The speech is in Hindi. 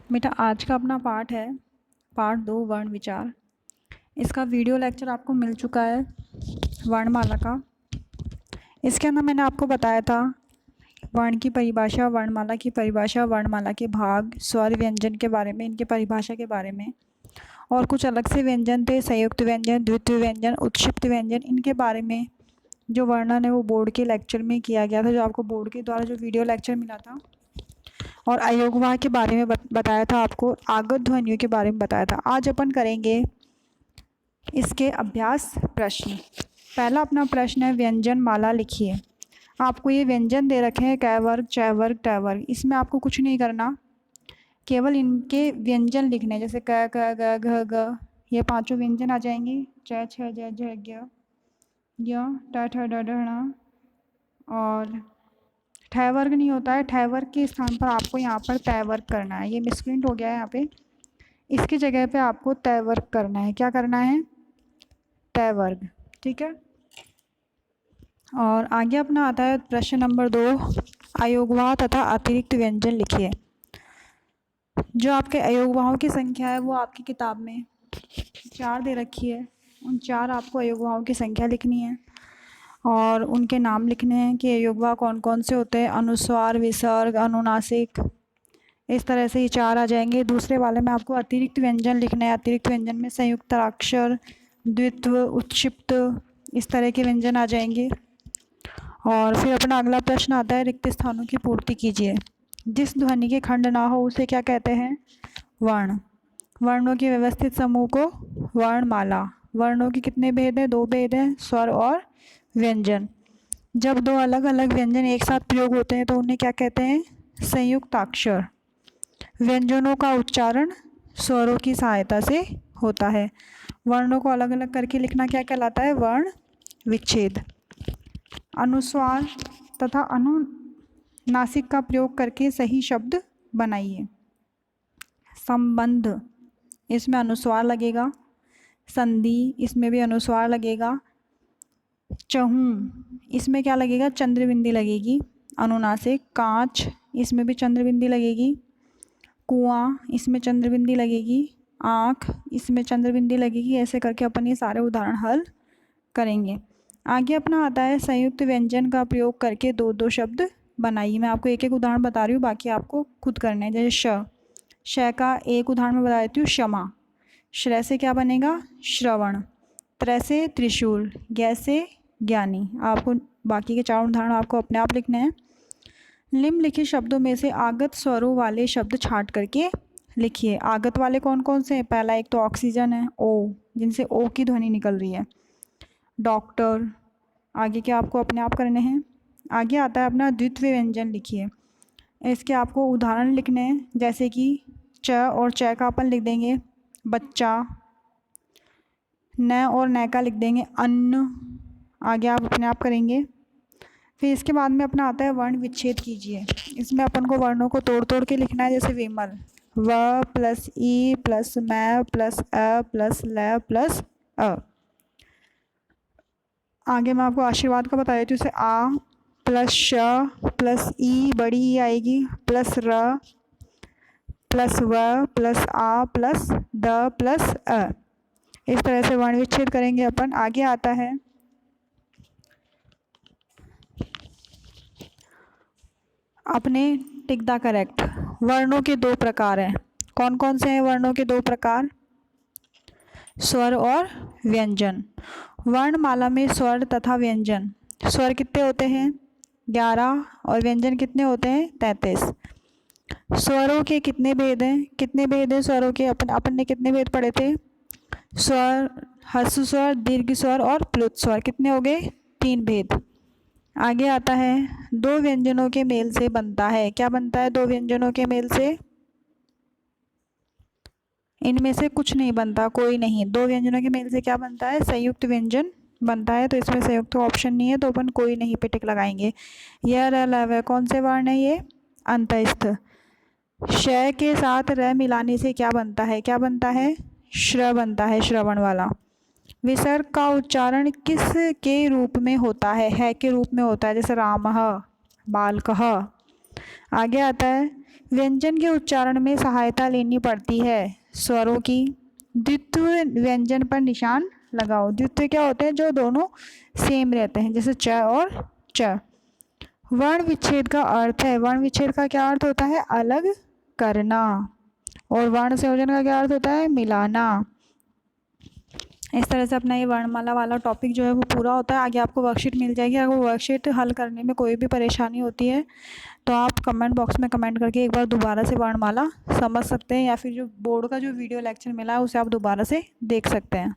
बेटा आज का अपना पाठ है पाठ 2 वर्ण विचार। इसका वीडियो लेक्चर आपको मिल चुका है वर्णमाला का। इसके अंदर मैंने आपको बताया था वर्ण की परिभाषा, वर्णमाला की परिभाषा, वर्णमाला के भाग, स्वर व्यंजन के बारे में, इनके परिभाषा के बारे में, और कुछ अलग से व्यंजन थे, संयुक्त व्यंजन, द्वित्व व्यंजन, उत्क्षिप्त व्यंजन, इनके बारे में जो वर्णन है वो बोर्ड के लेक्चर में किया गया था, जो आपको बोर्ड के द्वारा जो वीडियो लेक्चर मिला था। और अयोगवाह के बारे में बताया था, आपको आगत ध्वनियों के बारे में बताया था। आज अपन करेंगे इसके अभ्यास प्रश्न। पहला अपना प्रश्न है व्यंजन माला लिखिए। आपको ये व्यंजन दे रखे हैं कै वर्ग, च वर्ग, ट वर्ग। इसमें आपको कुछ नहीं करना, केवल इनके व्यंजन लिखने हैं। जैसे क, क, ग, घ, ग, ये पांचों व्यंजन आ जाएंगे। च, छ, ज, झ, ज्ञ, ट, ठ, ड, ढ, ण। और ठ वर्ग नहीं होता है, ठ वर्ग के स्थान पर आपको यहाँ पर तय वर्ग करना है। ये मिसप्रिंट हो गया है यहाँ पे, इसकी जगह पे आपको तय वर्ग करना है। क्या करना है? तय वर्ग। ठीक है। और आगे अपना आता है प्रश्न नंबर 2, अयोगवाह तथा अतिरिक्त व्यंजन लिखिए। जो आपके अयोगवाहों की संख्या है वो आपकी किताब में 4 दे रखी है। उन 4 आपको अयोगवाहों की संख्या लिखनी है और उनके नाम लिखने हैं कि अयोगवाह कौन कौन से होते हैं। अनुस्वार, विसर्ग, अनुनासिक, इस तरह से ये 4 आ जाएंगे। दूसरे वाले में आपको अतिरिक्त व्यंजन लिखना है। अतिरिक्त व्यंजन में संयुक्ताक्षर, द्वित्व, उत्क्षिप्त, इस तरह के व्यंजन आ जाएंगे। और फिर अपना अगला प्रश्न आता है रिक्त स्थानों की पूर्ति कीजिए। जिस ध्वनि के खंड ना हो उसे क्या कहते हैं? वर्ण। वर्णों के व्यवस्थित समूह को वर्णमाला। वर्णों के कितने भेद हैं? 2 भेद हैं, स्वर और व्यंजन। जब 2 अलग अलग व्यंजन एक साथ प्रयोग होते हैं तो उन्हें क्या कहते हैं? संयुक्ताक्षर। व्यंजनों का उच्चारण स्वरों की सहायता से होता है। वर्णों को अलग अलग करके लिखना क्या कहलाता है? वर्ण विच्छेद। अनुस्वार तथा अनुनासिक का प्रयोग करके सही शब्द बनाइए। संबंध, इसमें अनुस्वार लगेगा। संधि, इसमें भी अनुस्वार लगेगा। चहूँ, इसमें क्या लगेगा? चंद्रबिंदी लगेगी। अनुनासिक। कांच, इसमें भी चंद्रबिंदी लगेगी। कुआं, इसमें चंद्रबिंदी लगेगी। आँख, इसमें चंद्रबिंदी लगेगी। ऐसे करके अपन ये सारे उदाहरण हल करेंगे। आगे अपना आता है संयुक्त व्यंजन का प्रयोग करके 2-2 शब्द बनाइए। मैं आपको एक एक उदाहरण बता रही हूँ, बाकी आपको खुद करना है। जैसे श का एक उदाहरण में बता देती हूँ, क्षमा। श्र से क्या बनेगा? श्रवण। त्र से त्रिशूल। ज्ञ से ज्ञानी। आपको बाकी के 4 उदाहरण आपको अपने आप लिखने हैं। निम्नलिखित शब्दों में से आगत स्वरों वाले शब्द छांट करके लिखिए। आगत वाले कौन कौन से हैं? पहला एक तो ऑक्सीजन है, ओ, जिनसे ओ की ध्वनि निकल रही है। डॉक्टर। आगे के आपको अपने आप करने हैं। आगे आता है अपना द्वित्व व्यंजन लिखिए। इसके आपको उदाहरण लिखने हैं, जैसे कि च और च का अपन लिख देंगे बच्चा। न और न का लिख देंगे अन्न। आगे आप अपने आप करेंगे। फिर इसके बाद में अपना आता है वर्ण विच्छेद कीजिए। इसमें अपन को वर्णों को तोड़ तोड़ के लिखना है। जैसे विमल, व प्लस ई प्लस मै प्लस अ प्लस ल प्लस अ। आगे मैं आपको आशीर्वाद का बता देती हूँ। जैसे आ प्लस श प्लस ई, बड़ी ई आएगी, प्लस र प्लस व प्लस आ प्लस द प्लस अ। इस तरह से वर्ण विच्छेद करेंगे अपन। आगे आता है अपने टिक द करेक्ट। वर्णों के 2 प्रकार हैं। कौन कौन से हैं वर्णों के 2 प्रकार? स्वर और व्यंजन। वर्णमाला में स्वर तथा व्यंजन। स्वर कितने होते हैं? 11 और व्यंजन कितने होते हैं? 33। स्वरों के कितने भेद हैं? कितने भेद हैं स्वरों के? अपन ने कितने भेद पढ़े थे? स्वर, ह्रस्व स्वर, दीर्घ स्वर और प्लुत स्वर। कितने हो गए? 3 भेद। आगे आता है 2 व्यंजनों के मेल से बनता है। क्या बनता है 2 व्यंजनों के मेल से? इनमें से कुछ नहीं बनता, कोई नहीं। 2 व्यंजनों के मेल से क्या बनता है? संयुक्त व्यंजन बनता है। तो इसमें संयुक्त का ऑप्शन नहीं है, तो अपन कोई नहीं पे टिक लगाएंगे। यह र ल व कौन से वर्ण है? ये अंतस्थ। श के साथ र मिलाने से क्या बनता है? क्या बनता है? श्र बनता है, श्रवण वाला। विसर्ग का उच्चारण किस के रूप में होता है के रूप में होता है। जैसे रामः, बालकः। आगे आता है व्यंजन के उच्चारण में सहायता लेनी पड़ती है स्वरों की। द्वित्व व्यंजन पर निशान लगाओ। द्वित्व क्या होते हैं? जो दोनों सेम रहते हैं, जैसे च और च। वर्ण विच्छेद का अर्थ है, वर्ण विच्छेद का क्या अर्थ होता है? अलग करना। और वर्ण संयोजन का क्या अर्थ होता है? मिलाना। इस तरह से अपना ये वर्णमाला वाला टॉपिक जो है वो पूरा होता है। आगे आपको वर्कशीट मिल जाएगी। अगर वर्कशीट हल करने में कोई भी परेशानी होती है तो आप कमेंट बॉक्स में कमेंट करके एक बार दोबारा से वर्णमाला समझ सकते हैं, या फिर जो बोर्ड का जो वीडियो लेक्चर मिला है उसे आप दोबारा से देख सकते हैं।